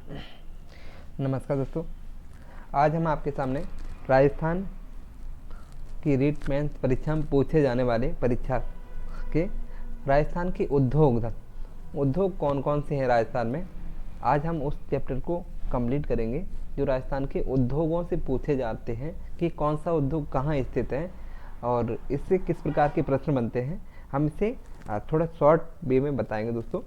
नमस्कार दोस्तों, आज हम आपके सामने राजस्थान की रीट मेंस परीक्षा में पूछे जाने वाले परीक्षा के राजस्थान के उद्योग कौन कौन से हैं राजस्थान में। आज हम उस चैप्टर को कंप्लीट करेंगे जो राजस्थान के उद्योगों से पूछे जाते हैं कि कौन सा उद्योग कहाँ स्थित है और इससे किस प्रकार के प्रश्न बनते हैं। हम इसे थोड़ा शॉर्ट वे में बताएंगे दोस्तों।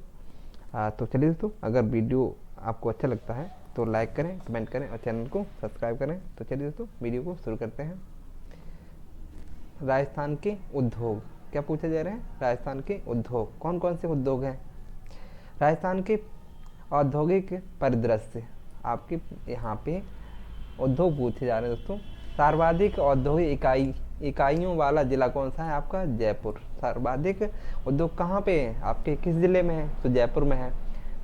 तो चलिए दोस्तों, अगर वीडियो आपको अच्छा लगता है तो लाइक करें, कमेंट करें और चैनल को सब्सक्राइब करें। तो चलिए दोस्तों, वीडियो को शुरू करते हैं। राजस्थान के उद्योग क्या पूछा जा रहा है? राजस्थान के उद्योग कौन कौन से उद्योग हैं? राजस्थान के औद्योगिक परिदृश्य, आपके यहाँ पे उद्योग पूछे जा रहे हैं दोस्तों। सर्वाधिक औद्योगिक इकाइयों वाला जिला कौन सा है? आपका जयपुर। सर्वाधिक उद्योग कहाँ पे है? आपके किस जिले में है? तो जयपुर में है।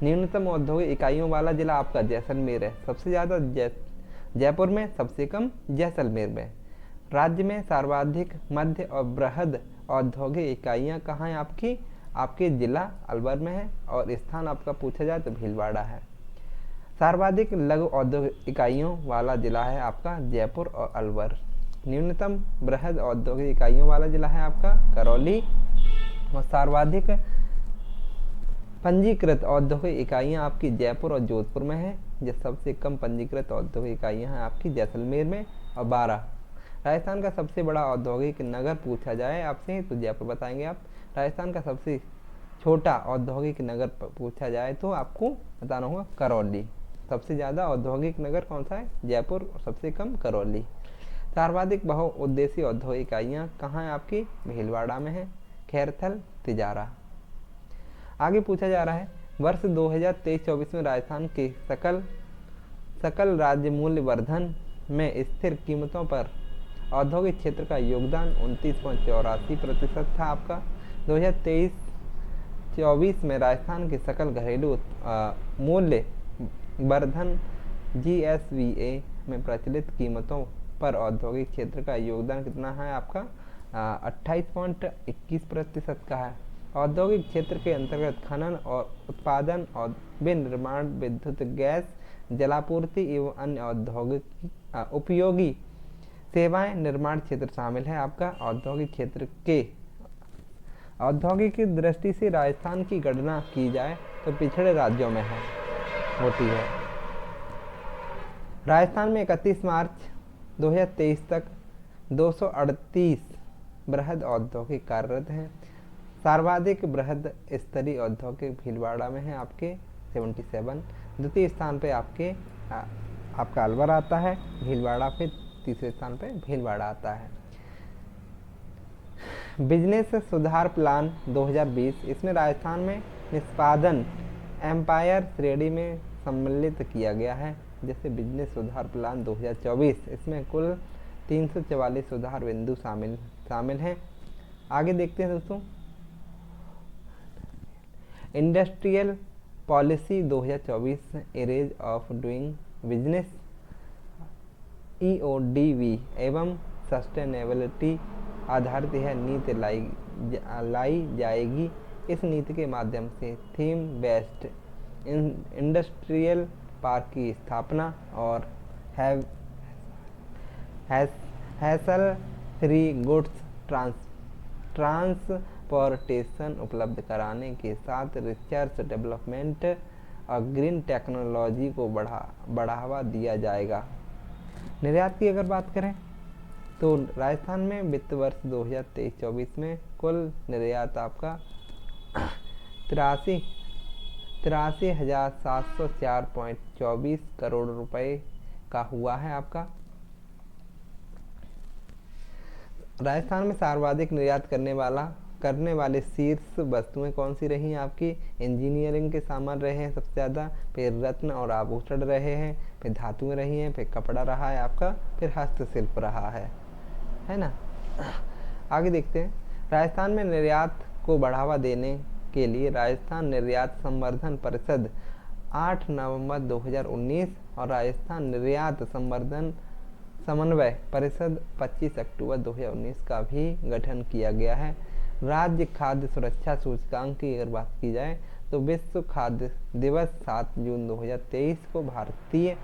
न्यूनतम औद्योगिक इकाइयों वाला जिला आपका जैसलमेर है। सबसे ज़्यादा जयपुर में, सबसे कम जैसलमेर में। राज्य में सर्वाधिक मध्य और बृहद औद्योगिक इकाइयाँ कहाँ हैं आपकी? आपके जिला अलवर में है और स्थान आपका पूछा जाए तो भीलवाड़ा है। सर्वाधिक लघु औद्योगिक इकाइयों वाला जिला है आपका जयपुर और अलवर। न्यूनतम बृहद औद्योगिक इकाइयों वाला जिला है आपका करौली। और सर्वाधिक पंजीकृत औद्योगिक इकाइयां आपकी जयपुर और जोधपुर में है। जो सबसे कम पंजीकृत औद्योगिक इकाइयां हैं आपकी जैसलमेर में और 12। राजस्थान का सबसे बड़ा औद्योगिक नगर पूछा जाए आपसे तो जयपुर बताएंगे आप। राजस्थान का सबसे छोटा औद्योगिक नगर पूछा जाए तो आपको बताना होगा करौली। सबसे ज़्यादा औद्योगिक नगर कौन सा है? जयपुर। और सबसे कम करौली। सर्वाधिक बहुउद्देशीय औद्योगिक इकाइयाँ कहाँ है आपकी? भीलवाड़ा में है, खैरथल, तिजारा। आगे पूछा जा रहा है, वर्ष 2023-24 में राजस्थान के सकल राज्य मूल्य वर्धन में स्थिर कीमतों पर औद्योगिक क्षेत्र का योगदान 29.84% था आपका। 2023-24 में राजस्थान के सकल घरेलू मूल्य वर्धन GSVA में प्रचलित कीमतों पर औद्योगिक क्षेत्र का योगदान कितना है आपका? 28.21% का है। औद्योगिक क्षेत्र के अंतर्गत खनन और उत्पादन और विनिर्माण, विद्युत, गैस, जलापूर्ति एवं अन्य औद्योगिक उपयोगी सेवाएं निर्माण क्षेत्र शामिल है आपका। औद्योगिक क्षेत्र के औद्योगिक की दृष्टि से राजस्थान की गणना की जाए तो पिछड़े राज्यों में होती है। राजस्थान में 31 मार्च 2023 तक 238 बृहद औद्योगिक कार्यरत हैं। सर्वाधिक बृहद स्तरीय औद्योगिक भीलवाड़ा में है आपके 77। द्वितीय स्थान पे आपका अलवर आता है, भीलवाड़ा पे तीसरे स्थान पे भीलवाड़ा आता है। बिजनेस सुधार प्लान 2020, इसमें राजस्थान में निष्पादन एम्पायर श्रेणी में सम्मिलित किया गया है। जैसे बिजनेस सुधार प्लान 2024, इसमें कुल 344 सुधार बिंदु शामिल हैं। आगे देखते हैं दोस्तों, industrial policy 2024 arrays of doing business EODV एवं सस्टेनेबिलिटी आधारित यह नीति लाई जाएगी। इस नीति के माध्यम से थीम बेस्ड इंडस्ट्रियल पार्क की स्थापना और हैसल फ्री गुड्स ट्रांसपोर्टेशन उपलब्ध कराने के साथ रिसर्च डेवलपमेंट और ग्रीन टेक्नोलॉजी को बढ़ावा दिया जाएगा। निर्यात की अगर बात करें तो राजस्थान में वित्त वर्ष 2023-24 में कुल निर्यात आपका 83,704.24 करोड़ रुपए का हुआ है आपका। राजस्थान में सर्वाधिक निर्यात करने वाले शीर्ष वस्तुएं कौन सी रही हैं आपकी? इंजीनियरिंग के सामान रहे हैं सबसे ज़्यादा, फिर रत्न और आभूषण रहे हैं, फिर धातुएं रही हैं, फिर कपड़ा रहा है आपका, फिर हस्तशिल्प रहा है ना। आगे देखते हैं, राजस्थान में निर्यात को बढ़ावा देने के लिए राजस्थान निर्यात संवर्धन परिषद 8 नवंबर 2019 और राजस्थान निर्यात संवर्धन समन्वय परिषद 25 अक्टूबर 2019 का भी गठन किया गया है। राज्य खाद्य सुरक्षा सूचकांक की अगर बात की जाए तो विश्व खाद्य दिवस 7 जून 2023 को भारतीय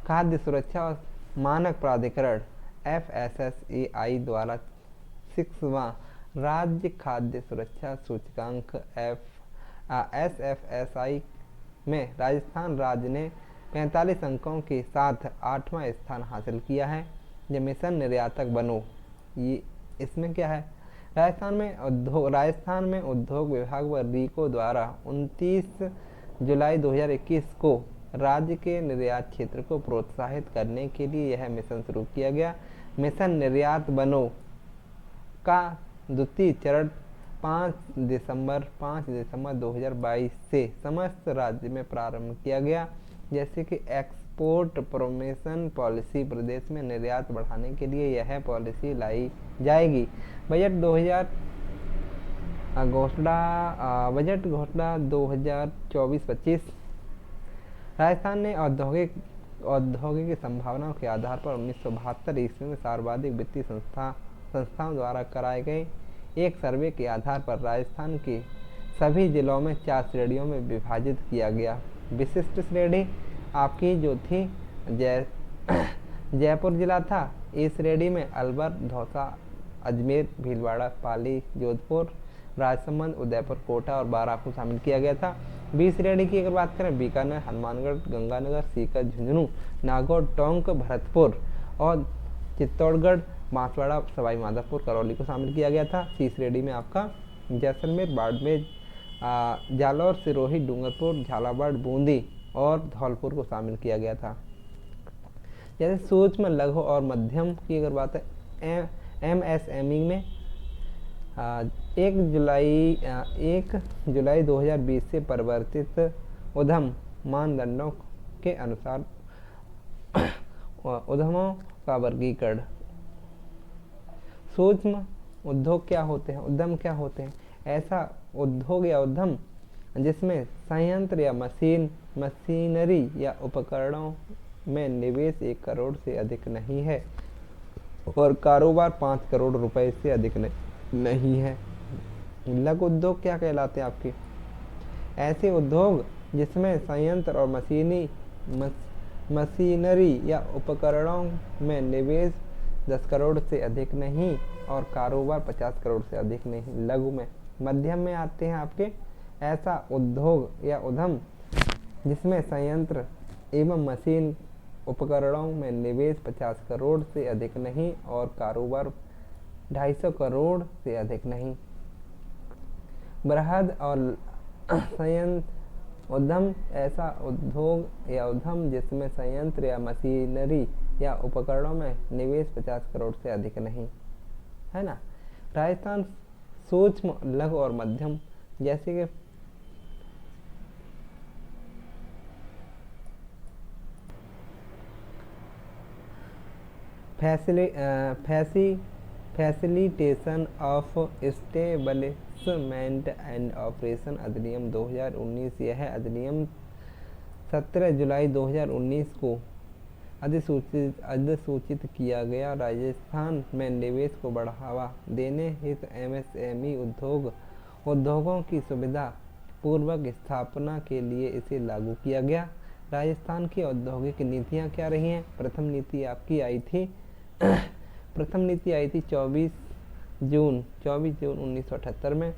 खाद्य सुरक्षा और मानक प्राधिकरण FSSAI द्वारा 6वां राज्य खाद्य सुरक्षा सूचकांक SFSI में राजस्थान राज्य ने 45 अंकों के साथ 8वां स्थान हासिल किया है। ये मिशन निर्यातक बनो, ये इसमें क्या है, राजस्थान में उद्योग विभाग व रीको द्वारा 29 जुलाई 2021 को राज्य के निर्यात क्षेत्र को प्रोत्साहित करने के लिए यह मिशन शुरू किया गया। मिशन निर्यात बनो का द्वितीय चरण 5 दिसंबर 2022 से समस्त राज्य में प्रारंभ किया गया। जैसे कि एक्सपोर्ट प्रमोशन पॉलिसी, प्रदेश में निर्यात बढ़ाने के लिए यह पॉलिसी लाई जाएगी। बजट घोषणा 2024-25। राजस्थान ने औद्योगिक संभावनाओं के आधार पर 1972 ईस्वी में सर्वाधिक वित्तीय संस्थाओं द्वारा कराए गए एक सर्वे के आधार पर राजस्थान के सभी जिलों में 4 श्रेणियों में विभाजित किया गया। विशिष्ट श्रेणी आपकी जो थी जयपुर जिला था। इस श्रेणी में अलवर, धौसा, अजमेर, भीलवाड़ा, पाली, जोधपुर, राजसमंद, उदयपुर, कोटा और बारां को शामिल किया गया था। बी श्रेणी की अगर बात करें, बीकानेर, हनुमानगढ़, गंगानगर, सीकर, झुंझुनू, नागौर, टोंक, भरतपुर और चित्तौड़गढ़, बांसवाड़ा, सवाई माधोपुर, करौली को शामिल किया गया था। सी श्रेणी में आपका जैसलमेर, बाड़मेर, जालौर, सिरोही, डूंगरपुर, झालावाड़, बूंदी और धौलपुर को शामिल किया गया था। जैसे सूक्ष्म, लघु और मध्यम की अगर बात है, MSME में 1 जुलाई 2020 से परिवर्तित उद्यम मानदंडों के अनुसार उद्यमों का वर्गीकरण। सूक्ष्म उद्योग क्या होते हैं, उद्यम क्या होते हैं? ऐसा उद्योग या उद्यम जिसमें संयंत्र या मशीनरी या उपकरणों में निवेश 1 करोड़ से अधिक नहीं है और कारोबार 5 करोड़ रुपए से अधिक नहीं है। लघु उद्योग क्या कहलाते हैं आपके? ऐसे उद्योग जिसमें संयंत्र और मशीनरी या उपकरणों में निवेश 10 करोड़ से अधिक नहीं और कारोबार 50 करोड़ से अधिक नहीं। लघु में। मध्यम में आते हैं आपके ऐसा उद्योग या उद्यम जिसमें संयंत्र एवं मशीन उपकरणों में निवेश 50 करोड़ से अधिक नहीं और कारोबार 250 करोड़ से अधिक नहीं। बृहद और संयंत्र उद्यम ऐसा उद्योग या उद्यम जिसमें संयंत्र या मशीनरी या उपकरणों में निवेश 50 करोड़ से अधिक नहीं, है ना। राजस्थान सूक्ष्म, लघु और मध्यम जैसे कि facilitation of establishment and operation अधिनियम 2019। यह अधिनियम 17 जुलाई 2019 को अधिसूचित किया गया। राजस्थान में निवेश को बढ़ावा देने हेतु MSME उद्योगों की सुविधा पूर्वक स्थापना के लिए इसे लागू किया गया। राजस्थान की औद्योगिक नीतियाँ क्या रही हैं? प्रथम नीति आपकी आई थी 24 जून 1978 में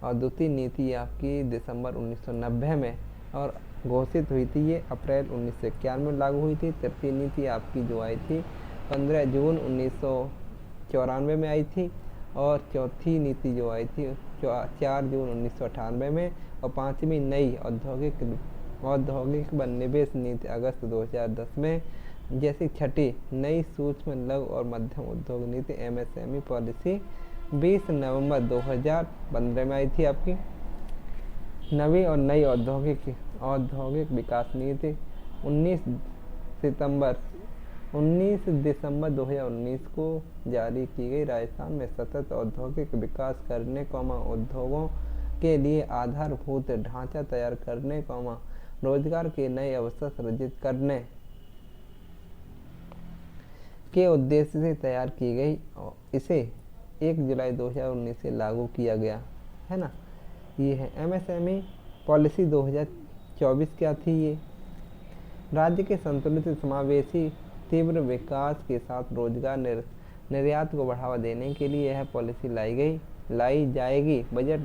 और द्वितीय नीति आपकी दिसंबर 1990 में और घोषित हुई थी ये अप्रैल 1991 में लागू हुई थी। तृतीय नीति आपकी जो आई थी 15 जून 1994 में आई थी और चौथी नीति जो आई थी 4 जून 1998 में और पांचवी नई औद्योगिक व निवेश नीति अगस्त 2010 में। जैसे छठी नई सूक्ष्म, लघु और मध्यम उद्योग नीति MSME पॉलिसी 20 नवंबर 2015 में आई थी आपकी। नवी और नई औद्योगिक विकास नीति 19 दिसंबर 2019 को जारी की गई। राजस्थान में सतत औद्योगिक विकास करने, उद्योगों के लिए आधारभूत ढांचा तैयार करने, रोजगार के नए अवसर सृजित करने के उद्देश्य से तैयार की गई। इसे 1 जुलाई 2019 से लागू किया गया, है ना। ये है MSME पॉलिसी 2024 क्या थी ये? राज्य के संतुलित समावेशी तीव्र विकास के साथ रोजगार निर्यात को बढ़ावा देने के लिए यह पॉलिसी लाई जाएगी। बजट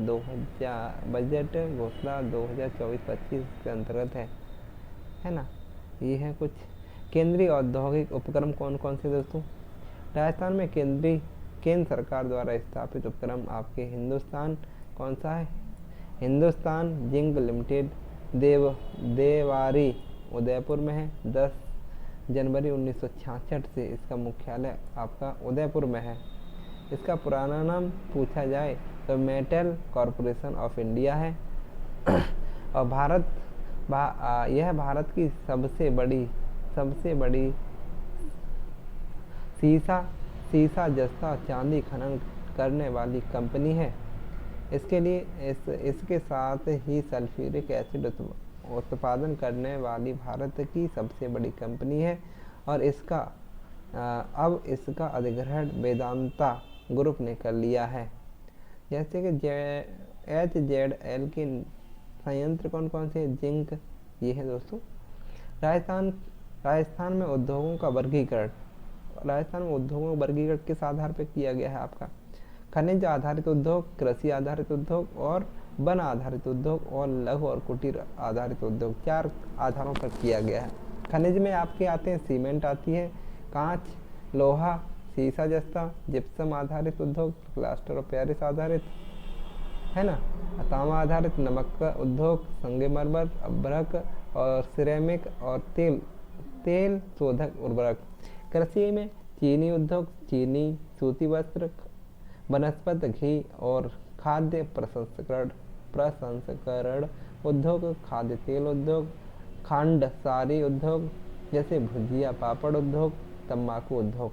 घोषणा 2024-25 के अंतर्गत है ना। ये है कुछ केंद्रीय औद्योगिक उपक्रम कौन कौन से दोस्तों? राजस्थान में केंद्र सरकार द्वारा स्थापित उपक्रम आपके हिंदुस्तान कौन सा है? हिंदुस्तान जिंक लिमिटेड देवारी उदयपुर में है। 10 जनवरी 1966 से इसका मुख्यालय आपका उदयपुर में है। इसका पुराना नाम पूछा जाए तो मेटल कॉरपोरेशन ऑफ इंडिया है। और यह भारत की सबसे बड़ी सीसा जस्ता और चांदी खनन करने वाली कंपनी है। इसके साथ ही सल्फ्यूरिक एसिड उत्पादन करने वाली भारत की सबसे बड़ी कंपनी है। और अब इसका अधिग्रहण वेदांता ग्रुप ने कर लिया है। जैसे कि HZL के संयंत्र कौन कौन से? जिंक, ये है दोस्तों। राजस्थान में उद्योगों का वर्गीकरण किस आधार पर किया गया है आपका? खनिज आधारित उद्योग, कृषि आधारित उद्योग और वन आधारित उद्योग और लघु और कुटीर आधारित उद्योग, 4 आधारों पर किया गया है। खनिज में आपके आते हैं सीमेंट आती है, कांच, लोहा, सीसा जस्ता, जिप्सम आधारित उद्योग, प्लास्टर ऑफ पेरिस आधारित, है ना, तांबा आधारित नमक का उद्योग, संगमरमर, अभ्रक और सिरेमिक और तेल शोधक उर्वरक। कृषि में चीनी उद्योग, चीनी, सूती वस्त्र, वनस्पति घी और खाद्य प्रसंस्करण उद्योग, खाद्य तेल उद्योग, खांड सारी उद्योग जैसे भुजिया पापड़ उद्योग, तंबाकू उद्योग।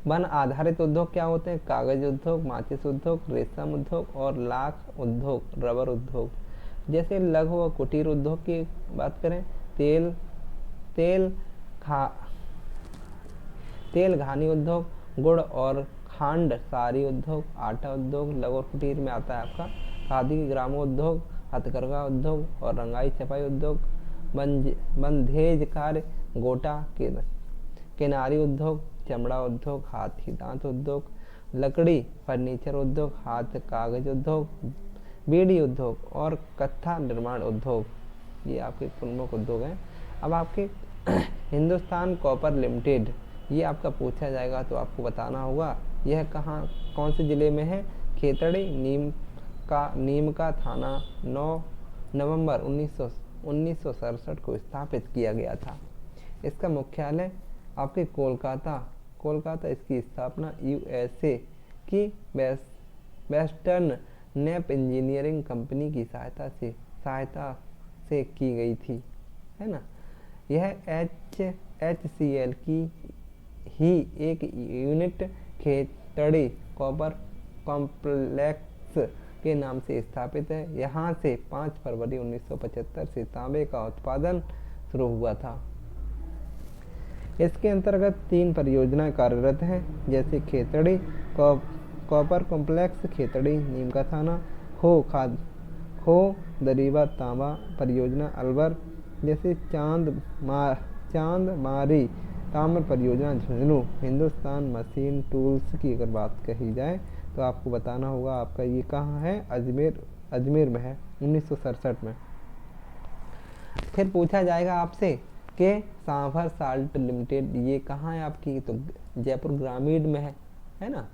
वन आधारित उद्योग क्या होते हैं? कागज उद्योग, माचिस उद्योग, रेशम उद्योग और लाख उद्योग, रबर उद्योग। जैसे लघु और कुटीर उद्योग की बात करें, तेल घानी उद्योग, गुड़ और खांड सारी उद्योग, आटा उद्योग। लघु और कुटीर में आता है आपका खादी ग्रामोद्योग, हथकरघा उद्योग और रंगाई छपाई उद्योग, बंधेज कार्य, गोटा किनारी उद्योग, चमड़ा उद्योग, हाथी दांत उद्योग, लकड़ी फर्नीचर उद्योग, हाथ कागज उद्योग, बीड़ी उद्योग और कत्था निर्माण उद्योग। ये आपके प्रमुख उद्योग हैं। अब आपके हिंदुस्तान कॉपर लिमिटेड, ये आपका पूछा जाएगा तो आपको बताना होगा यह कौन से जिले में है? खेतड़ी, नीम का थाना 9 नवंबर 1967 को स्थापित किया गया था। इसका मुख्यालय आपके कोलकाता इसकी स्थापना USA की वेस्टर्न नेप इंजीनियरिंग कंपनी की सहायता से की गई थी, है ना। यह HCL की ही एक यूनिट खेतड़ी कॉपर कॉम्प्लेक्स के नाम से स्थापित है। यहाँ से 5 फरवरी 1975 से तांबे का उत्पादन शुरू हुआ था। इसके अंतर्गत 3 परियोजनाएं कार्यरत हैं, जैसे खेतड़ी कॉपर कॉम्प्लेक्स, खेतड़ी नीम का थाना, हो दरीबा तांबा परियोजना अलवर, जैसे चांद मारी ताम्र परियोजना झुंझुनू। हिंदुस्तान मशीन टूल्स की अगर बात कही जाए तो आपको बताना होगा आपका ये कहाँ है? अजमेर में है, 1967 में। फिर पूछा जाएगा आपसे कि सांभर साल्ट लिमिटेड ये कहाँ है आपकी? तो जयपुर ग्रामीण में है ना।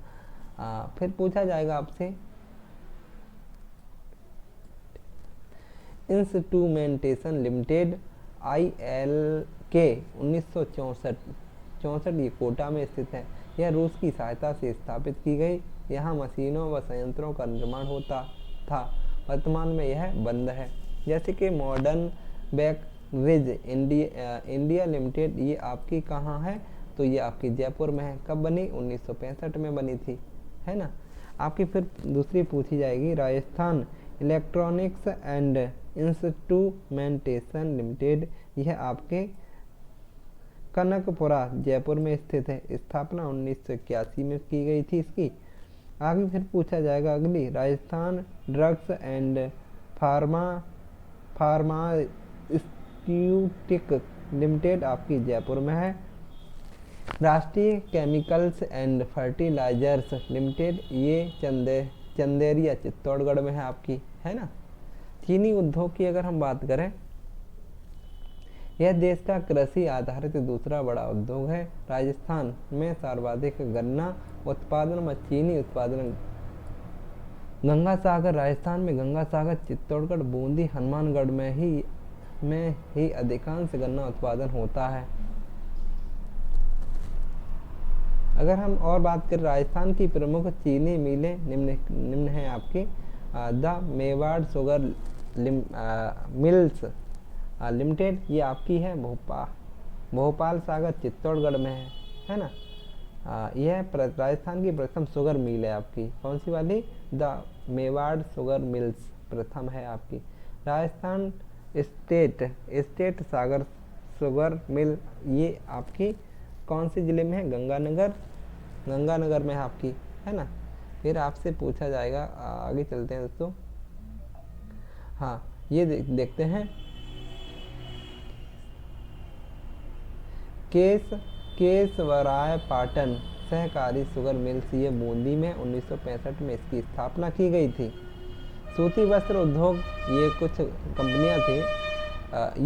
फिर पूछा जाएगा आपसे इंस्ट्रूमेंटेशन लिमिटेड ILK 1964 ये कोटा में स्थित है। यह रूस की सहायता से स्थापित की गई। यहाँ मशीनों व संयंत्रों का निर्माण होता था। वर्तमान में यह बंद है। जैसे कि मॉडर्न बेकरेज इंडिया लिमिटेड, ये आपकी कहाँ है? तो ये आपकी जयपुर में है। कब बनी? 1965 में बनी थी, है ना। आपकी फिर दूसरी पूछी जाएगी Rajasthan electronics and instrumentation limited, यह आपके कनकपुरा जयपुर में स्थित है। स्थापना 1981 में की गई थी इसकी। आगे फिर पूछा जाएगा अगली Rajasthan drugs and pharmaceutic limited आपकी जयपुर में है। राष्ट्रीय केमिकल्स एंड फर्टिलाइजर्स लिमिटेड ये चंदेरिया चित्तौड़गढ़ में है आपकी, है ना। चीनी उद्योग की अगर हम बात करें, यह देश का कृषि आधारित दूसरा बड़ा उद्योग है। राजस्थान में सर्वाधिक गन्ना उत्पादन व चीनी उत्पादन गंगा सागर, राजस्थान में गंगा सागर, चित्तौड़गढ़, बूंदी, हनुमानगढ़ में ही अधिकांश गन्ना उत्पादन होता है। अगर हम और बात करें राजस्थान की प्रमुख चीनी मिलें निम्न है आपकी। The Mewar sugar mills limited ये आपकी है भोपाल सागर चित्तौड़गढ़ में है ना। यह राजस्थान की प्रथम शुगर मिल है आपकी, कौन सी वाली? द मेवाड़ शुगर मिल्स प्रथम है आपकी। राजस्थान स्टेट सागर शुगर मिल ये आपकी कौन से जिले में है? गंगानगर में है आपकी, है ना। फिर आपसे पूछा जाएगा, आगे चलते हैं दोस्तों। हाँ, ये देखते हैं केशवराय पाटन सहकारी शुगर मिल्स, ये बूंदी में 1965 में इसकी स्थापना की गई थी। सूती वस्त्र उद्योग, ये कुछ कंपनियां थी,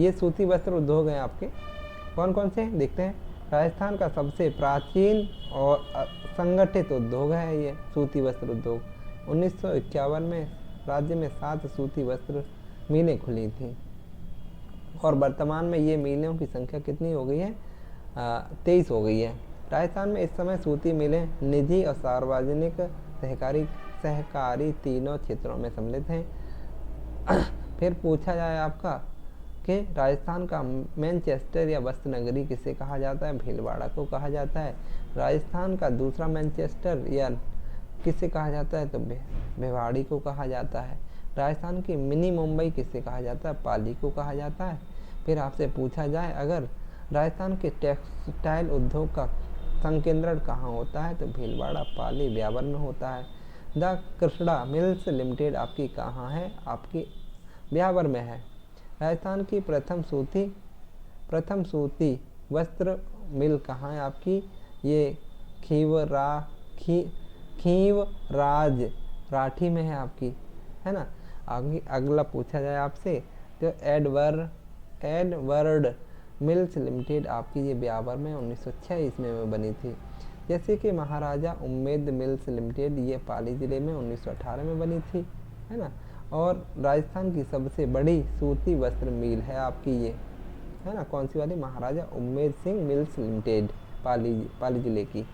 ये सूती वस्त्र उद्योग हैं आपके। कौन कौन से देखते हैं। राजस्थान का सबसे प्राचीन और संगठित उद्योग है ये सूती वस्त्र उद्योग। 1951 में राज्य में 7 सूती वस्त्र मिलें खुली थी और वर्तमान में ये मिलों की संख्या कितनी हो गई है? 23 हो गई है। राजस्थान में इस समय सूती मिलें निजी और सार्वजनिक सहकारी तीनों क्षेत्रों में सम्मिलित हैं। फिर पूछा जाए आपका कि राजस्थान का मैनचेस्टर या वस्त्र नगरी किसे कहा जाता है? भीलवाड़ा को कहा जाता है। राजस्थान का दूसरा मैनचेस्टर या किसे कहा जाता है? तो भिवाड़ी को कहा जाता है। राजस्थान की मिनी मुंबई किसे कहा जाता है? पाली को कहा जाता है। फिर आपसे पूछा जाए अगर राजस्थान के टेक्सटाइल उद्योग का संकेंद्रण कहाँ होता है? तो भीलवाड़ा, पाली, ब्यावर में होता है। द कृष्णा मिल्स लिमिटेड आपकी कहाँ है? आपकी ब्यावर में है। राजस्थान की प्रथम सूती वस्त्र मिल कहाँ है आपकी? ये खीवराज राठी में है आपकी, है ना। आगे अगला पूछा जाए आपसे तो एडवर्ड मिल्स लिमिटेड आपकी ये ब्यावर में 1906 ईस्वी में बनी थी। जैसे कि महाराजा उम्मेद मिल्स लिमिटेड ये पाली जिले में 1918 में बनी थी, है ना। और राजस्थान की सबसे बड़ी सूती वस्त्र मिल है आपकी ये, है ना। कौन सी वाली? महाराजा उम्मेद सिंह मिल्स लिमिटेड पाली जिले की।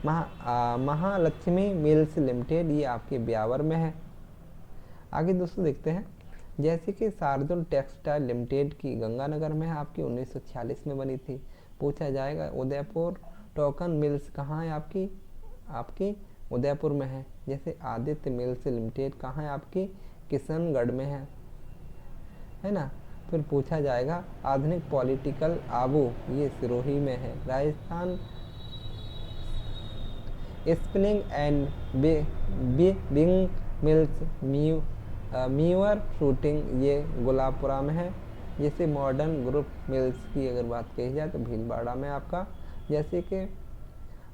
महालक्ष्मी मिल्स लिमिटेड ये आपके ब्यावर में है। आगे दोस्तों देखते हैं, जैसे कि शार्दुल टेक्सटाइल लिमिटेड की गंगानगर में है आपकी, 1946 में बनी थी। पूछा जाएगा उदयपुर टोकन मिल्स कहाँ है आपकी उदयपुर में है। जैसे आदित्य मिल्स लिमिटेड कहाँ है आपकी? किशनगढ़ में है ना। फिर पूछा जाएगा आधुनिक पॉलिटिकल आबू ये सिरोही में है। Rajasthan spinning and weaving mills Mayur suiting ये गुलाबपुरा में है। जैसे मॉडर्न ग्रुप मिल्स की अगर बात कही जाए तो भीलवाड़ा में आपका। जैसे कि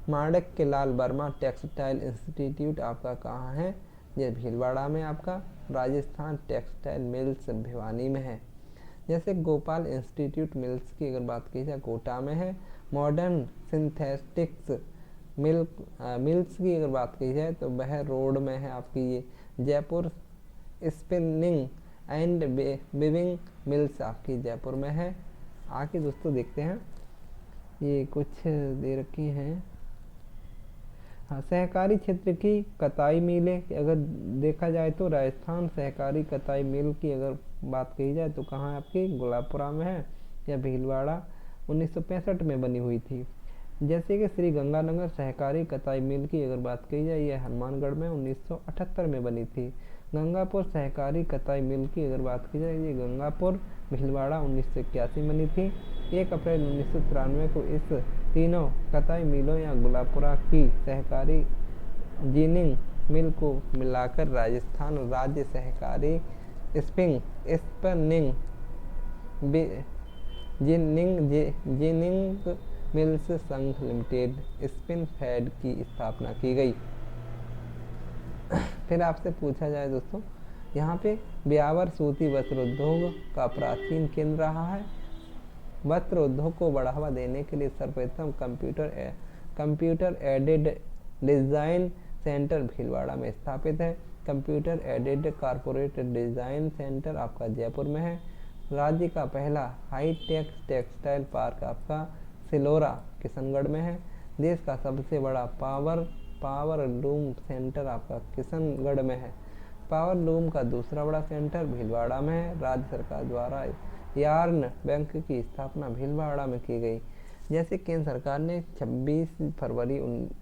माणक के लाल वर्मा टेक्सटाइल इंस्टीट्यूट आपका कहाँ है? ये भीलवाड़ा में आपका। राजस्थान टेक्सटाइल मिल्स भिवानी में है। जैसे गोपाल इंस्टीट्यूट मिल्स की अगर बात की जाए कोटा में है। मॉडर्न सिंथेटिक्स मिल्स की अगर बात की जाए तो वह रोड में है आपकी ये। Jaipur spinning and weaving mills आपकी जयपुर में है। आगे दोस्तों देखते हैं, ये कुछ दे रखी हैं। हाँ, सहकारी क्षेत्र की कताई मिलें अगर देखा जाए तो राजस्थान सहकारी कताई मिल की अगर बात कही जाए तो कहाँ है आपकी? गुलाबपुरा में है या भीलवाड़ा 1965 में बनी हुई थी। जैसे कि श्री गंगानगर सहकारी कताई मिल की अगर बात की जाए यह हनुमानगढ़ में 1978 में बनी थी। गंगापुर सहकारी कताई मिल की अगर बात की जाए ये गंगापुर भीलवाड़ा 1981 में बनी थी। 1 अप्रैल 1993 को इस तीनों कताई मिलों या गुलाबपुरा की सहकारी जीनिंग मिल को मिलाकर राजस्थान राज्य सहकारी स्पिनिंग जिनिंग मिल्स संघ लिमिटेड स्पिन फेड की स्थापना की गई। फिर आपसे पूछा जाए दोस्तों, यहाँ पे ब्यावर सूती वस्त्र उद्योग का प्राचीन केंद्र रहा है। वस्त्र उद्योग को बढ़ावा देने के लिए सर्वप्रथम computer aided design centre Bhilwara में स्थापित है। Computer aided corporate design centre आपका जयपुर में है। राज्य का पहला हाईटेक टेक्सटाइल पार्क आपका सिलोरा किशनगढ़ में है। देश का सबसे बड़ा पावर लूम सेंटर आपका किशनगढ़ में है। पावर लूम का दूसरा बड़ा सेंटर भीलवाड़ा में है। राज्य सरकार द्वारा यार्न बैंक की स्थापना भीलवाड़ा में की गई। जैसे केंद्र सरकार ने 26 फरवरी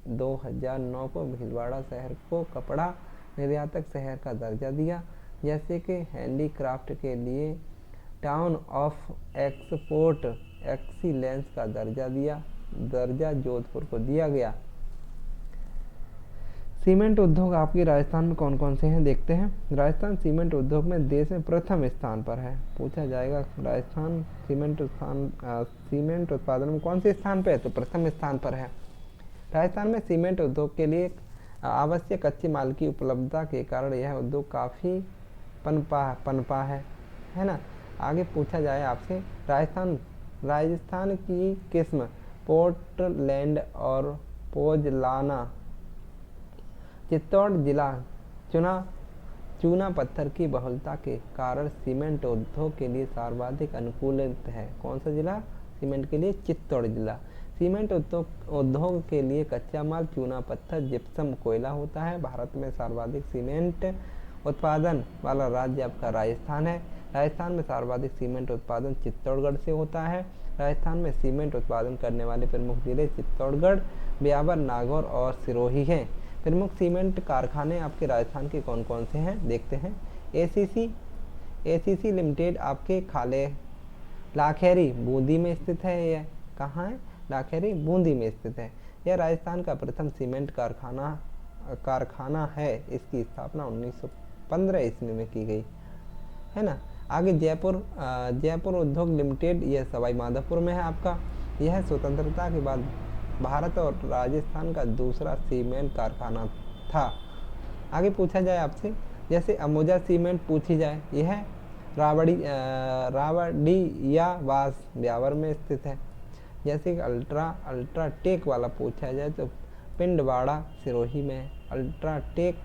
2009 को भीलवाड़ा शहर को कपड़ा निर्यातक शहर का दर्जा दिया। जैसे कि हैंडीक्राफ्ट के लिए टाउन ऑफ एक्सपोर्ट एक्सीलेंस का दर्जा जोधपुर को दिया गया। सीमेंट उद्योग आपके राजस्थान में कौन कौन से हैं, देखते हैं। राजस्थान सीमेंट उद्योग में देश में प्रथम स्थान पर है। पूछा जाएगा राजस्थान सीमेंट उत्पादन में कौन से स्थान पर है, तो प्रथम स्थान पर है। राजस्थान में सीमेंट उद्योग के लिए आवश्यक कच्चे माल की उपलब्धता के कारण यह उद्योग काफ़ी पनपा है ना। आगे पूछा जाए आपसे, राजस्थान की किस्म पोर्टलैंड और पोजलाना चित्तौड़ जिला चूना पत्थर की बहुलता के कारण सीमेंट उद्योग के लिए सर्वाधिक अनुकूलित है। कौन सा जिला सीमेंट के लिए? चित्तौड़ जिला। सीमेंट उद्योग के लिए कच्चा माल चूना पत्थर जिप्सम कोयला होता है। भारत में सर्वाधिक सीमेंट उत्पादन वाला राज्य आपका राजस्थान है। राजस्थान में सर्वाधिक सीमेंट उत्पादन चित्तौड़गढ़ से होता है। राजस्थान में सीमेंट उत्पादन करने वाले प्रमुख जिले चित्तौड़गढ़, ब्यावर, नागौर और सिरोही हैं। प्रमुख सीमेंट कारखाने आपके राजस्थान के कौन कौन से हैं, देखते हैं। एसीसी लिमिटेड आपके लाखेरी बूंदी में स्थित है। यह कहाँ है? लाखेरी बूंदी में स्थित है। यह राजस्थान का प्रथम सीमेंट कारखाना है। इसकी स्थापना 1915 ईस्वी में की गई है ना। आगे जयपुर उद्योग लिमिटेड, यह सवाई माधोपुर में है आपका। यह स्वतंत्रता के बाद भारत और राजस्थान का दूसरा सीमेंट कारखाना था। आगे पूछा जाए आपसे, जैसे अमोजा सीमेंट पूछी जाए, यह रावड़ियावास ब्यावर में स्थित है। जैसे अल्ट्राटेक वाला पूछा जाए तो पिंडवाड़ा सिरोही में। अल्ट्राटेक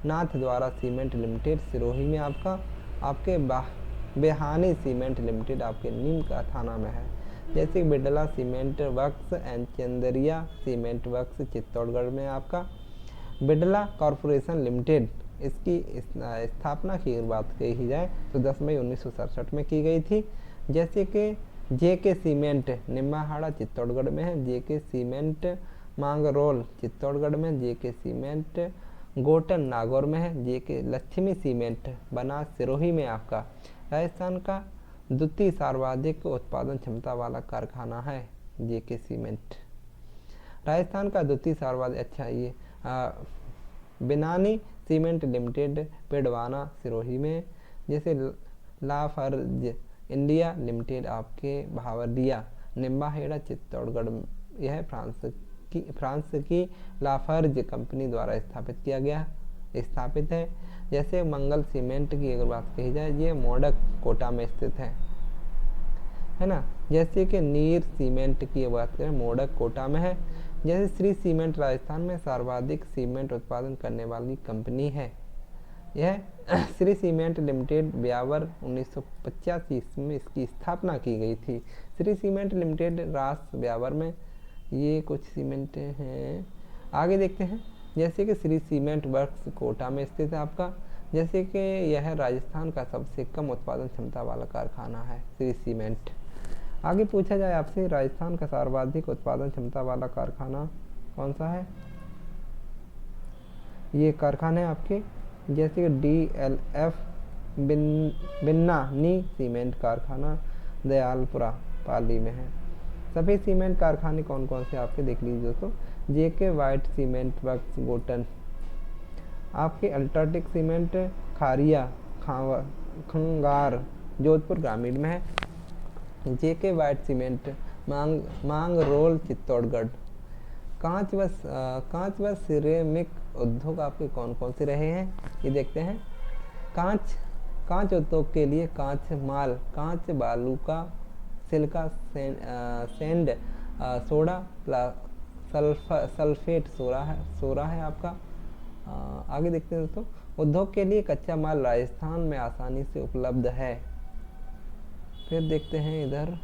नाथ द्वारा सीमेंट लिमिटेड सिरोही में आपके बेहानी सीमेंट लिमिटेड आपके नीम का थाना में है। जैसे Birla cement works and Chandaria cement works Chittorgarh में आपका। बिडला कॉरपोरेशन लिमिटेड, इसकी स्थापना की बात कही जाए तो 10 मई 1967 में की गई थी। जैसे कि जेके सीमेंट निम्बाहाड़ा चित्तौड़गढ़ में है। जेके सीमेंट मांगरोल चित्तौड़गढ़ में। जेके सीमेंट गोटन नागौर में है। जेके लक्ष्मी सीमेंट बनास सिरोही में आपका। राजस्थान का द्वितीय सर्वाधिक उत्पादन क्षमता वाला कारखाना है जेके सीमेंट। राजस्थान का द्वितीय सर्वाधिक बिनानी सीमेंट लिमिटेड पिडवाना सिरोही में। जैसे लाफर्ज इंडिया लिमिटेड आपके भावरिया निम्बाहेड़ा चित्तौड़गढ़, यह फ्रांस की लाफर्ज कंपनी द्वारा स्थापित है। जैसे मंगल सीमेंट की अगर बात कही जाए, ये मोडक कोटा में स्थित है ना। जैसे कि नीर सीमेंट की बात करें, मोडक कोटा में है। जैसे श्री सीमेंट राजस्थान में सर्वाधिक सीमेंट उत्पादन करने वाली कंपनी है। यह श्री सीमेंट लिमिटेड ब्यावर 1985 में इसकी स्थापना की गई थी। श्री सीमेंट लिमिटेड रास ब्यावर में। ये कुछ सीमेंट हैं, आगे देखते हैं। जैसे कि श्री सीमेंट वर्क्स कोटा में स्थित है आपका। जैसे कि यह राजस्थान का सबसे कम उत्पादन क्षमता वाला कारखाना है श्री सीमेंट। आगे पूछा जाए आपसे, राजस्थान का सर्वाधिक उत्पादन क्षमता वाला कारखाना कौन सा है? ये कारखाने आपके जैसे कि DLF बिन्नानी सीमेंट कारखाना दयालपुरा पाली में है। सभी सीमेंट कारखाने कौन कौन से आपके देख लीजिए दोस्तों। जेके वाइट सीमेंट वर्क्स गोटन, आपके अल्ट्राटेक सीमेंट खारिया खंगार जोधपुर ग्रामीण में है। जेके वाइट सीमेंट मांग रोल चित्तौड़गढ़। कांच व सिरेमिक उद्योग आपके कौन कौन से रहे हैं, ये देखते हैं। कांच उद्योग के लिए कांच माल, कांच बालू का, सिलिका, सैंड, सोडा, सल्फेट सोरा है आपका। आगे देखते हैं दोस्तों। उद्योग के लिए कच्चा माल राजस्थान में आसानी से उपलब्ध है। फिर देखते हैं इधर,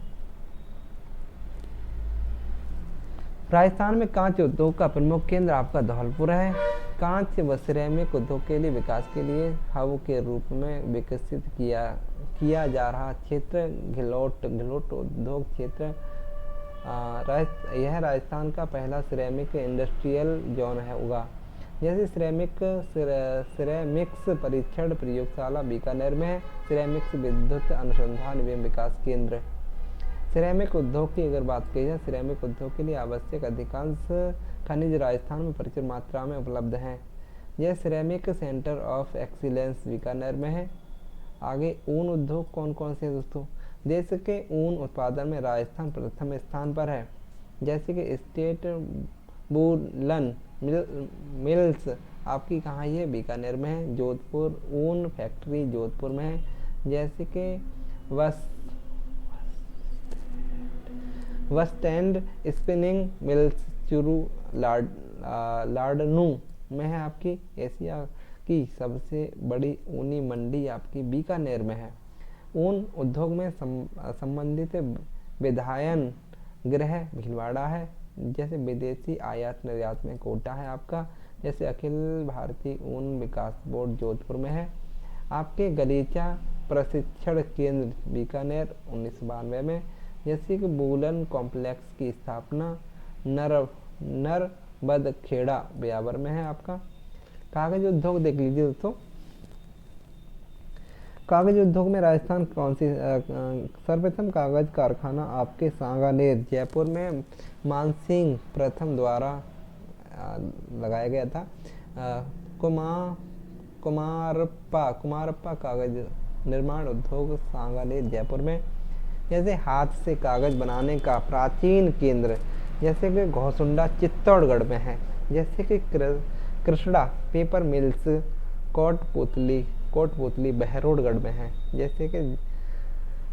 राजस्थान में कांच उद्योग का प्रमुख केंद्र आपका धौलपुर है। कांच व सिरेमिक उद्योग के लिए विकास के लिए हब के रूप में विकसित किया जा रहा क्षेत्र घिलोट उद्योग क्षेत्र, यह राजस्थान का पहला सिरेमिक इंडस्ट्रियल जोन है उगा। जैसे सिरेमिक्स परीक्षण प्रयोगशाला बीकानेर में है। सिरेमिक्स विद्युत अनुसंधान एवं विकास केंद्र। सिरेमिक उद्योग की अगर बात की जाए, सिरेमिक उद्योग के लिए आवश्यक अधिकांश खनिज राजस्थान में प्रचुर मात्रा में उपलब्ध हैं। यह ceramic centre of excellence Bikaner में है। आगे ऊन उद्योग कौन कौन से हैं दोस्तों। देश के ऊन उत्पादन में राजस्थान प्रथम स्थान पर है। जैसे कि स्टेट वूलन मिल्स आपकी कहाँ है, बीकानेर में है। जोधपुर ऊन फैक्ट्री जोधपुर में है। जैसे कि वेस्टैंड स्पिनिंग मिल्स चूरू लाडनू में है आपकी। एशिया की सबसे बड़ी ऊनी मंडी आपकी बीकानेर में है। ऊन उद्योग में संबंधित विधायन गृह भीलवाड़ा है। जैसे विदेशी आयात निर्यात में कोटा है आपका। जैसे अखिल भारतीय ऊन विकास बोर्ड जोधपुर में है। आपके गलीचा प्रशिक्षण केंद्र बीकानेर 1992 में। जैसे कि वूलन कॉम्प्लेक्स की स्थापना नरबदखेड़ा ब्यावर में है आपका। कागज उद्योग देख लीजिए दोस्तों। कागज उद्योग में राजस्थान कौन सी सर्वप्रथम कागज कारखाना आपके सांगानेर जयपुर में मानसिंह प्रथम द्वारा लगाया गया था। कुमारप्पा कागज निर्माण उद्योग सांगानेर जयपुर में। जैसे हाथ से कागज बनाने का प्राचीन केंद्र जैसे कि घोसुंडा चित्तौड़गढ़ में है। जैसे कि कृष्णा पेपर मिल्स कोटपुतली बहरोडगढ़ में है। जैसे कि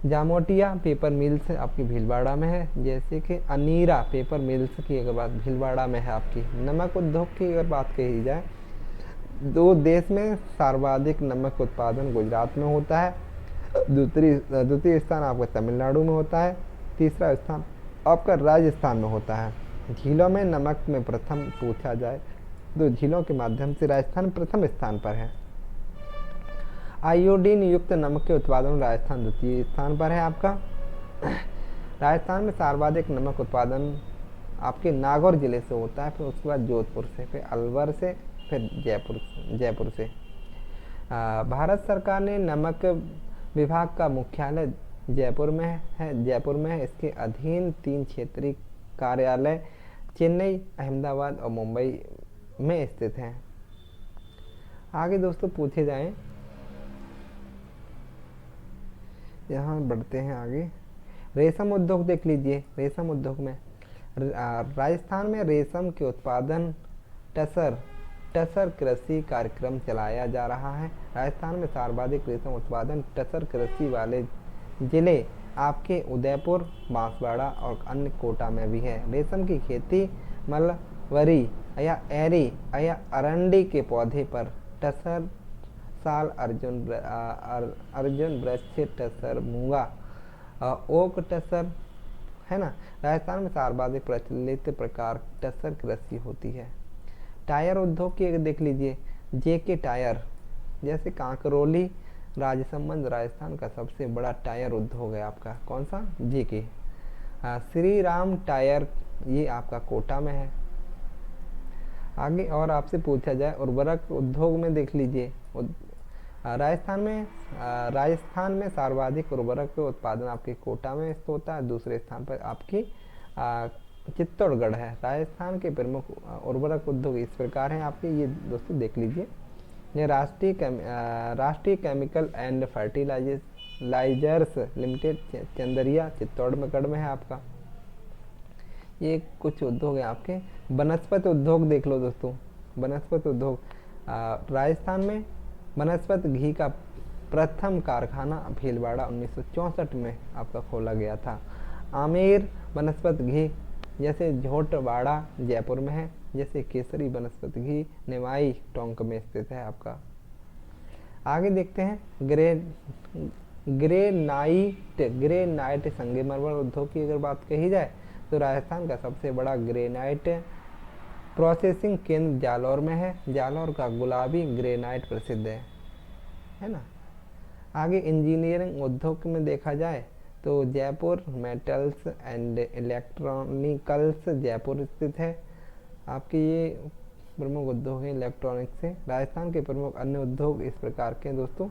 जामोटिया पेपर मिल्स आपकी भीलवाड़ा में है। जैसे कि अनीरा पेपर मिल्स की अगर बात भीलवाड़ा में है आपकी। नमक उद्योग की अगर बात कही जाए, दो देश में सर्वाधिक नमक उत्पादन गुजरात में होता है। द्वितीय स्थान आपका तमिलनाडु में होता है। तीसरा स्थान आपका राजस्थान में होता है। झीलों में नमक में प्रथम पूछा जाए तो झीलों के माध्यम से राजस्थान प्रथम स्थान पर है। आयोडीन युक्त नमक के उत्पादन में राजस्थान द्वितीय स्थान पर है आपका। राजस्थान में सर्वाधिक नमक उत्पादन आपके नागौर जिले से होता है। फिर उसके बाद जोधपुर से, फिर अलवर से, फिर जयपुर से। भारत सरकार ने नमक विभाग का मुख्यालय जयपुर में है। इसके अधीन 3 क्षेत्रीय कार्यालय चेन्नई, अहमदाबाद और मुंबई में स्थित हैं। आगे दोस्तों पूछे जाएं, यहाँ बढ़ते हैं आगे। रेशम उद्योग देख लीजिए। रेशम उद्योग में राजस्थान में रेशम के उत्पादन टसर कृषि कार्यक्रम चलाया जा रहा है। राजस्थान में सर्वाधिक रेशम उत्पादन टसर कृषि वाले जिले आपके उदयपुर, बांसवाड़ा और अन्य कोटा में भी है। रेशम की खेती मलबरी या एरी या अरंडी के पौधे पर टसर, साल अर्जुन वृक्ष टसर, मूंगा ओक टसर है ना। राजस्थान में सर्वाधिक प्रचलित प्रकार टसर कृषि होती है। टायर उद्योग की देख लीजिए। जेके टायर, जैसे कांकरोली राजसमंद राजस्थान का सबसे बड़ा टायर उद्योग है आपका। कौन सा, जेके। श्री राम टायर ये आपका कोटा में है। आगे और आपसे पूछा जाए उर्वरक उद्योग में देख लीजिए। राजस्थान में सर्वाधिक उर्वरक के उत्पादन आपके कोटा में स्थित होता है। दूसरे स्थान पर आपकी चित्तौड़गढ़ है। राजस्थान के प्रमुख उर्वरक उद्योग इस प्रकार हैं आपके, ये दोस्तों देख लीजिए। ये Rashtriya chemical and fertilizers limited Chanderiya Chittorgarh में है आपका। ये कुछ उद्योग है आपके। वनस्पति उद्योग देख लो दोस्तों, वनस्पति उद्योग राजस्थान में वनस्पति घी का प्रथम कारखाना भीलवाड़ा 1964 में आपका खोला गया था। आमेर वनस्पति घी जैसे झोटवाड़ा जयपुर में है, जैसे केसरी वनस्पति घी निवाई टोंक में स्थित है आपका। आगे देखते हैं ग्रेनाइट संगमरमर उद्योग की अगर बात कही जाए तो राजस्थान का सबसे बड़ा ग्रेनाइट प्रोसेसिंग केंद्र जालौर में है। जालौर का गुलाबी ग्रेनाइट प्रसिद्ध है ना। आगे इंजीनियरिंग उद्योग में देखा जाए तो जयपुर मेटल्स एंड इलेक्ट्रॉनिकल्स जयपुर स्थित है आपके। ये प्रमुख उद्योग है इलेक्ट्रॉनिक्स से। राजस्थान के प्रमुख अन्य उद्योग इस प्रकार के हैं दोस्तों।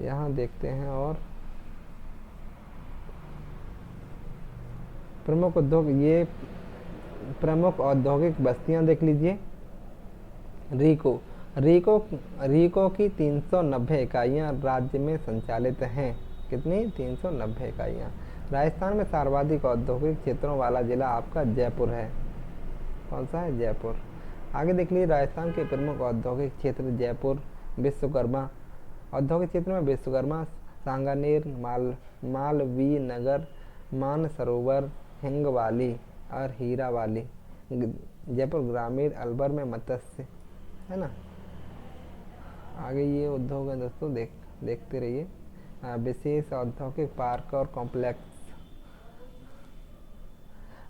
यहाँ देखते हैं और प्रमुख उद्योग, ये प्रमुख औद्योगिक बस्तियां देख लीजिए। रीको की 390 इकाइयाँ राज्य में संचालित हैं। कितनी? 390 इकाइयाँ। राजस्थान में सर्वाधिक औद्योगिक क्षेत्रों वाला जिला आपका जयपुर है। कौन सा है? जयपुर। आगे देख लीजिए राजस्थान के प्रमुख औद्योगिक क्षेत्र जयपुर विश्वकर्मा औद्योगिक क्षेत्र में विश्वकर्मा, सांगानेर, मालवीय नगर, मानसरोवर, हिंगवाली और हीरावाली। जयपुर ग्रामीण, अलवर में मत्स्य है ना। आगे ये उद्योग है दोस्तों, देखते रहिए। विशेष औद्योगिक पार्क और कॉम्प्लेक्स।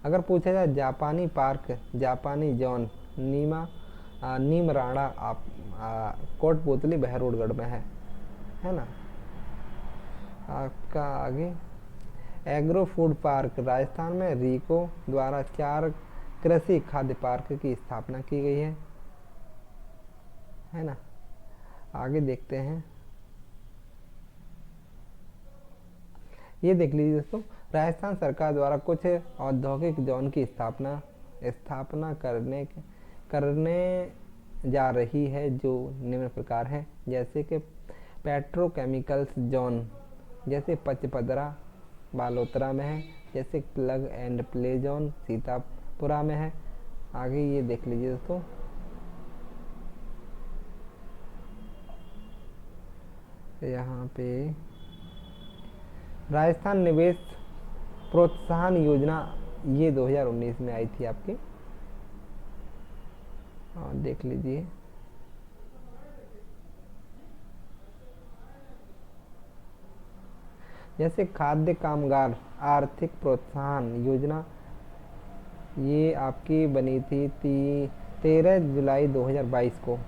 अगर पूछा जाए जापानी पार्क, जापानी जोन नीमराणा कोटपुतली बहरोडगढ़ में है ना। आपका आगे एग्रो फूड पार्क राजस्थान में रीको द्वारा 4 कृषि खाद्य पार्क की स्थापना की गई है ना। आगे देखते हैं, ये देख लीजिए दोस्तों, राजस्थान सरकार द्वारा कुछ औद्योगिक जोन की स्थापना करने जा रही है जो निम्न प्रकार है। जैसे कि पेट्रोकेमिकल्स जोन जैसे पचपदरा बालोतरा में है, जैसे plug and play zone Sitapura में है। आगे ये देख लीजिए दोस्तों, यहाँ पे राजस्थान निवेश प्रोत्साहन योजना ये 2019 में आई थी आपकी। और देख लीजिए जैसे खाद्य कामगार आर्थिक प्रोत्साहन योजना, ये आपकी बनी थी 13 जुलाई 2022 को।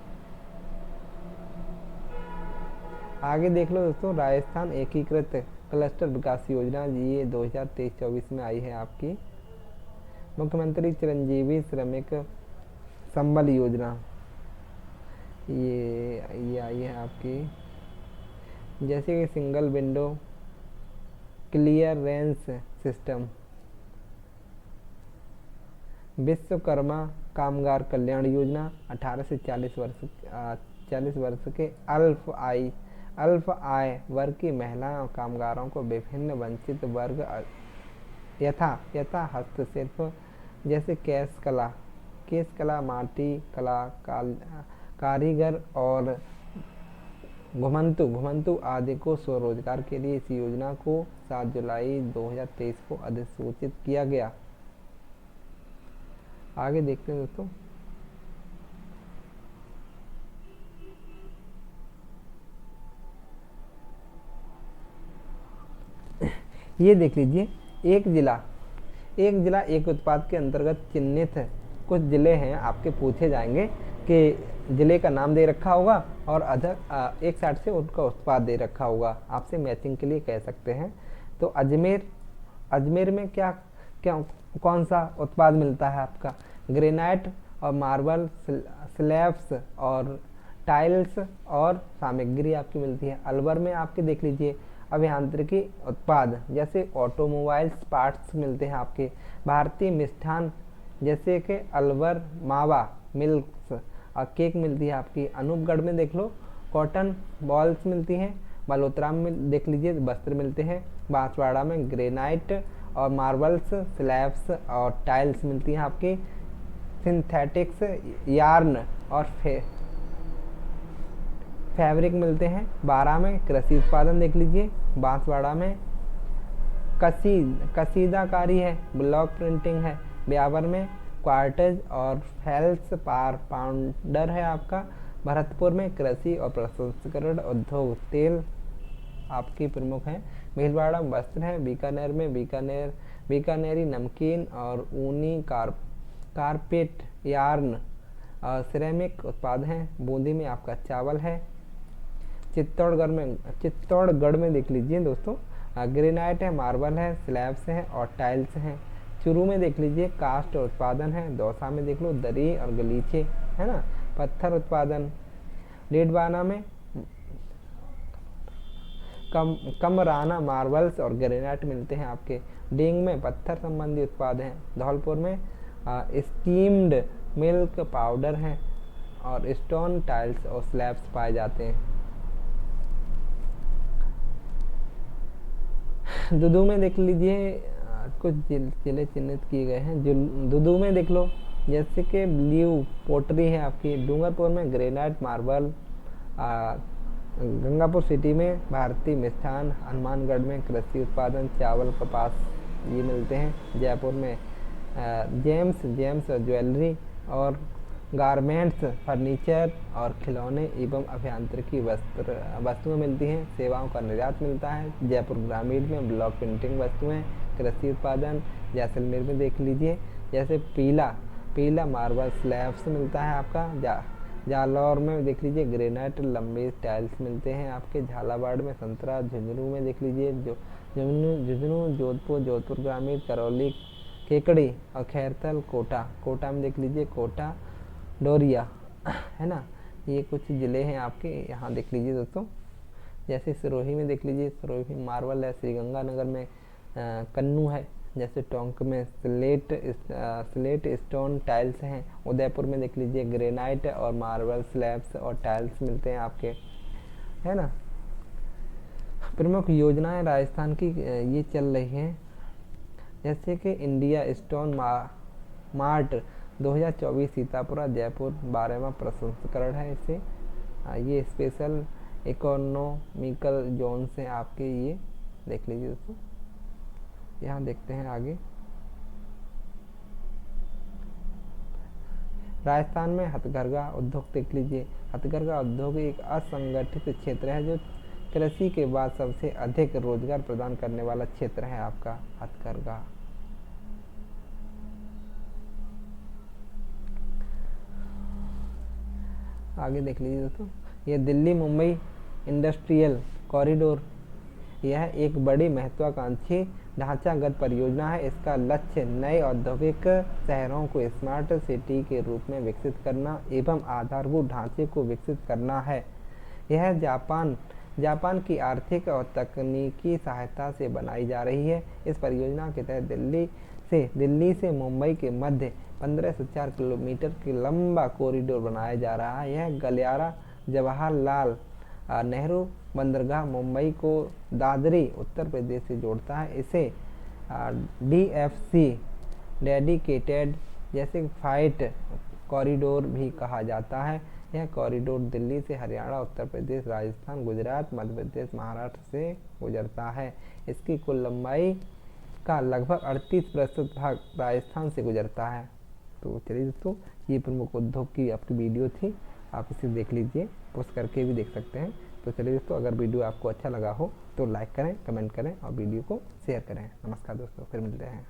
आगे देख लो दोस्तों, राजस्थान एकीकृत क्लस्टर विकास योजना ये 2023-24 में आई है आपकी। मुख्यमंत्री चिरंजीवी श्रमिक संबल योजना ये आई है आपकी। जैसे कि single window clearance system, Vishwakarma कामगार कल्याण योजना 18 से 40 वर्ष के अल्प आय वर्ग की महिलाओं और कामगारों को विभिन्न वंचित वर्ग यथा हस्तशिल्प जैसे केश कला, माटी कला, कारीगर और घुमंतु आदि को स्वरोजगार के लिए इस योजना को 7 जुलाई 2023 को अधिसूचित किया गया। आगे देखते हैं दोस्तों, ये देख लीजिए, एक जिला एक उत्पाद के अंतर्गत चिन्हित कुछ जिले हैं आपके पूछे जाएंगे कि जिले का नाम दे रखा होगा और एक साइड से उनका उत्पाद दे रखा होगा, आपसे मैचिंग के लिए कह सकते हैं। तो अजमेर में क्या कौन सा उत्पाद मिलता है आपका? ग्रेनाइट और मार्बल स्लैब्स और टाइल्स और सामग्री आपकी मिलती है। अलवर में आपके देख लीजिए अभियांत्रिकी उत्पाद जैसे ऑटोमोबाइल्स पार्ट्स मिलते हैं आपके। भारतीय मिष्ठान जैसे कि अलवर मावा मिल्क्स और केक मिलती है आपकी। अनूपगढ़ में देख लो कॉटन बॉल्स मिलती हैं। मल्होत्रा में देख लीजिए वस्त्र मिलते हैं। बांसवाड़ा में ग्रेनाइट और मार्बल्स स्लैब्स और टाइल्स मिलती हैं आपकी। सिंथेटिक्स यार्न और फैब्रिक मिलते हैं। बारह में कृषि उत्पादन देख लीजिए। बांसवाड़ा में कसीदाकारी है, ब्लॉक प्रिंटिंग है। ब्यावर में क्वार्टेज और फेल्स पाउडर है आपका। भरतपुर में कृषि और प्रसंस्करण उद्योग तेल आपकी प्रमुख है। भीलवाड़ा में वस्त्र है। बीकानेर में बीकानेरी नमकीन और ऊनी कारपेट यार्न और सिरेमिक उत्पाद हैं। बूंदी में आपका चावल है। चित्तौड़गढ़ में देख लीजिए दोस्तों ग्रेनाइट है, मार्बल है, स्लैब्स हैं और टाइल्स हैं। चूरू में देख लीजिए कास्ट उत्पादन है। दौसा में देख लो दरी और गलीचे है ना, पत्थर उत्पादन। डेडवाना में कमराना मार्बल्स और ग्रेनाइट मिलते हैं आपके। डींग में पत्थर संबंधी उत्पाद हैं। धौलपुर में स्टीम्ड मिल्क पाउडर है और स्टोन टाइल्स और स्लैब्स पाए जाते हैं। दुदू में देख लीजिए कुछ जिले चिन्हित किए गए हैं। दुदू में देख लो जैसे कि ब्लू पोटरी है आपकी। डूंगरपुर में ग्रेनाइट मार्बल। गंगापुर सिटी में भारतीय मिष्ठान। हनुमानगढ़ में कृषि उत्पादन चावल कपास ये मिलते हैं। जयपुर में जेम्स और ज्वेलरी और गारमेंट्स फर्नीचर और खिलौने एवं अभियांत्रिकी वस्तुएं मिलती हैं। सेवाओं का निर्यात मिलता है। जयपुर ग्रामीण में ब्लॉक प्रिंटिंग वस्तुएं। कृषि उत्पादन जैसलमेर में देख लीजिए जैसे पीला मार्बल स्लैब्स मिलता है आपका। जालौर में देख लीजिए ग्रेनाइट लंबे टाइल्स मिलते हैं आपके। झालावाड़ में संतरा। झुंझुनू में देख लीजिए झुंझुनू जोधपुर ग्रामीण करौली केकड़ी और खैरतल कोटा में देख लीजिए कोटा डोरिया है ना। ये कुछ ज़िले हैं आपके, यहाँ देख लीजिए दोस्तों। जैसे सिरोही में देख लीजिए सिरोही मार्बल है। श्रीगंगानगर में कन्नू है। जैसे टोंक में स्लेट स्टोन टाइल्स हैं। उदयपुर में देख लीजिए ग्रेनाइट और मार्बल स्लैब्स और टाइल्स मिलते हैं आपके, है ना। प्रमुख योजनाएं राजस्थान की ये चल रही हैं जैसे कि India stone mart 2024 Sitapura Jaipur 12वां प्रसंस्करण है इसे। ये स्पेशल इकोनॉमिकल जोन से आपके ये देख लीजिए दोस्तों। यहाँ देखते हैं आगे। राजस्थान में हथकरघा उद्योग देख लीजिए। हथकरघा उद्योग एक असंगठित क्षेत्र है जो कृषि के बाद सबसे अधिक रोजगार प्रदान करने वाला क्षेत्र है आपका हथकरघा। आगे देख लीजिए दोस्तों। ये दिल्ली मुंबई इंडस्ट्रियल कॉरिडोर यह एक बड़ी महत्वाकांक्षी ढांचागत परियोजना है। इसका लक्ष्य नए औद्योगिक शहरों को स्मार्ट सिटी के रूप में विकसित करना एवं आधारभूत ढांचे को विकसित करना है। यह जापान की आर्थिक और तकनीकी सहायता से बनाई जा रही है। इस परियोजना के तहत दिल्ली से मुंबई के मध्य 15 से 4 किलोमीटर की लंबा कॉरिडोर बनाया जा रहा है। यह गलियारा जवाहरलाल नेहरू बंदरगाह मुंबई को दादरी उत्तर प्रदेश से जोड़ता है। इसे DFC डेडिकेटेड जैसे फ्लाइट कॉरिडोर भी कहा जाता है। यह कॉरिडोर दिल्ली से हरियाणा उत्तर प्रदेश राजस्थान गुजरात मध्य प्रदेश महाराष्ट्र से गुजरता है। इसकी कुल लंबाई का लगभग 38% भाग राजस्थान से गुजरता है। तो चलिए दोस्तों ये प्रमुख उद्योग की आपकी वीडियो थी, आप इसे देख लीजिए, पोस्ट करके भी देख सकते हैं। तो चलिए दोस्तों अगर वीडियो आपको अच्छा लगा हो तो लाइक करें, कमेंट करें और वीडियो को शेयर करें। नमस्कार दोस्तों, फिर मिलते हैं।